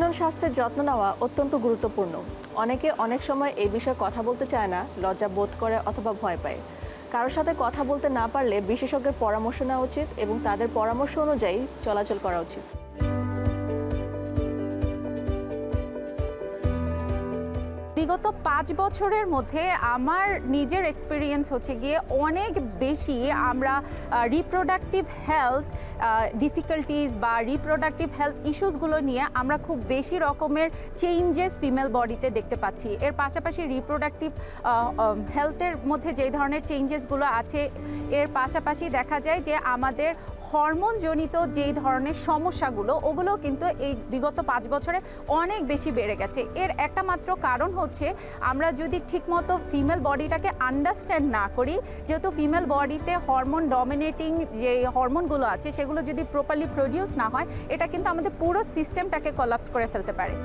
প্রজনন স্বাস্থ্যের যত্ন নেওয়া অত্যন্ত গুরুত্বপূর্ণ। অনেকে অনেক সময় এই বিষয়ে কথা বলতে চায় না, লজ্জা বোধ করে অথবা ভয় পায়। কারোর সাথে কথা বলতে না পারলে বিশেষজ্ঞের পরামর্শ নেওয়া উচিত এবং তাদের পরামর্শ অনুযায়ী চলাচল করা উচিত। বিগত 5 বছরের মধ্যে আমার নিজের এক্সপিরিয়েন্স হচ্ছে গিয়ে অনেক বেশি আমরা রিপ্রোডাক্টিভ হেলথ ডিফিকাল্টিজ বা রিপ্রোডাক্টিভ হেলথ ইস্যুসগুলো নিয়ে আমরা খুব বেশি রকমের চেঞ্জেস ফিমেল বডিতে দেখতে পাচ্ছি। এর পাশাপাশি রিপ্রোডাক্টিভ হেলথের মধ্যে যে ধরনের চেঞ্জেসগুলো আছে, এর পাশাপাশি দেখা যায় যে আমাদের হরমোনজনিত যেই ধরনের সমস্যাগুলো ওগুলো কিন্তু এই বিগত 5 বছরে অনেক বেশি বেড়ে গেছে। এর একটা মাত্র কারণ হচ্ছে আমরা যদি ঠিকমতো ফিমেল বডিটাকে আন্ডারস্ট্যান্ড না করি, যেহেতু ফিমেল বডিতে হরমোন ডমিনেটিং যে হরমোনগুলো আছে সেগুলো যদি প্রপারলি প্রডিউস না হয়, এটা কিন্তু আমাদের পুরো সিস্টেমটাকে কলাপস করে ফেলতে পারে।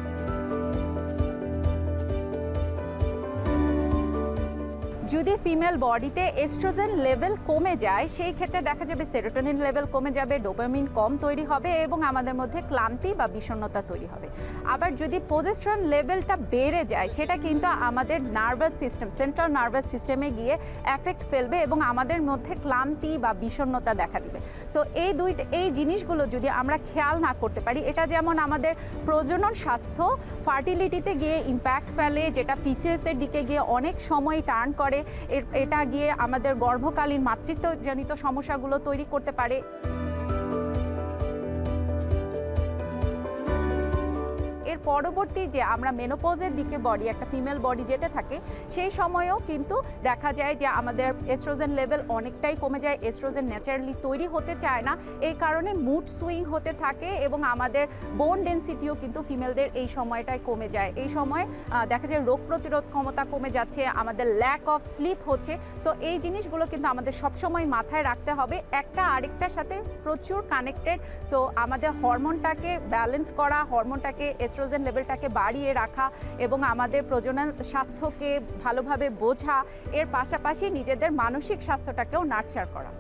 যদি ফিমেল বডিতে এস্ট্রোজেন লেভেল কমে যায়, সেই ক্ষেত্রে দেখা যাবে সেরোটোনিন লেভেল কমে যাবে, ডোপামিন কম তৈরি হবে এবং আমাদের মধ্যে ক্লান্তি বা বিষণ্ণতা তৈরি হবে। আবার যদি প্রোজেস্টেরন লেভেলটা বেড়ে যায়, সেটা কিন্তু আমাদের নার্ভাস সিস্টেম, সেন্ট্রাল নার্ভাস সিস্টেমে গিয়ে এফেক্ট ফেলবে এবং আমাদের মধ্যে ক্লান্তি বা বিষণ্ণতা দেখা দিবে। সো এই জিনিসগুলো যদি আমরা খেয়াল না করতে পারি, এটা যেমন আমাদের প্রজনন স্বাস্থ্য ফার্টিলিটিতে গিয়ে ইম্প্যাক্ট ফেলে, যেটা পিসিওএসের দিকে গিয়ে অনেক সময় টার্ন করে, এটা গিয়ে আমাদের গর্ভকালীন মাতৃত্বজনিত সমস্যাগুলো তৈরি করতে পারে। এর পরবর্তী যে আমরা মেনোপজের দিকে একটা ফিমেল বডি যেতে থাকে, সেই সময়েও কিন্তু দেখা যায় যে আমাদের এস্ট্রোজেন লেভেল অনেকটাই কমে যায়, এস্ট্রোজেন ন্যাচারালি তৈরি হতে চায় না, এই কারণে মুড সুইং হতে থাকে এবং আমাদের বোন ডেন্সিটিও কিন্তু ফিমেলদের এই সময়টায় কমে যায়। এই সময় দেখা যায় রোগ প্রতিরোধ ক্ষমতা কমে যাচ্ছে, আমাদের ল্যাক অফ স্লিপ হচ্ছে। সো এই জিনিসগুলো কিন্তু আমাদের সবসময় মাথায় রাখতে হবে, একটা আরেকটার সাথে প্রচুর কানেক্টেড। সো আমাদের হরমোনটাকে ব্যালেন্স করা, হরমোনটাকে এস্ট্রোজেন লেভেলটাকে বাড়িয়ে রাখা এবং আমাদের প্রজনন স্বাস্থ্যকে ভালোভাবে বোঝা, এর পাশাপাশি নিজেদের মানসিক স্বাস্থ্যটাকেও নার্চার করা।